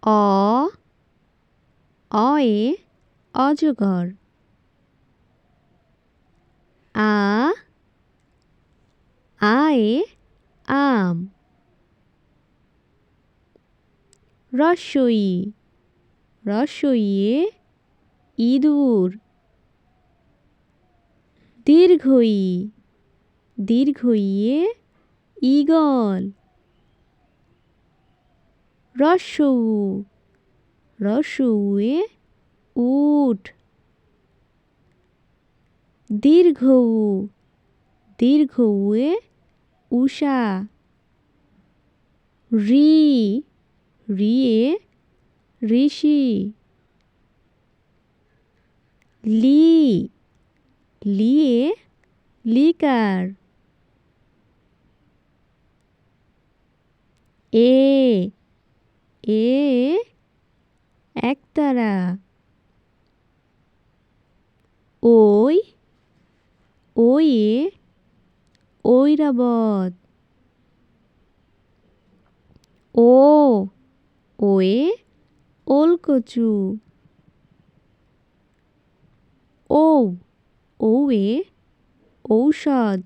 অ অয়ে অজগর। আ আয়ে আম। রস্বই রস্বইয়ে ইঁদুর। দীর্ঘই দীর্ঘইয়ে ঈগল। রস্যউ রস্যউয়ে উট। দীর্ঘউ দীর্ঘউয়ে উষা। রি রিয়ে ঋষি। লি লিয়ে লিকার। এ এ একতারা। ওই ওয়ে ঐরাবত। ও ওয়ে ওলকচু। ঔ ঔয়ে ঔষধ।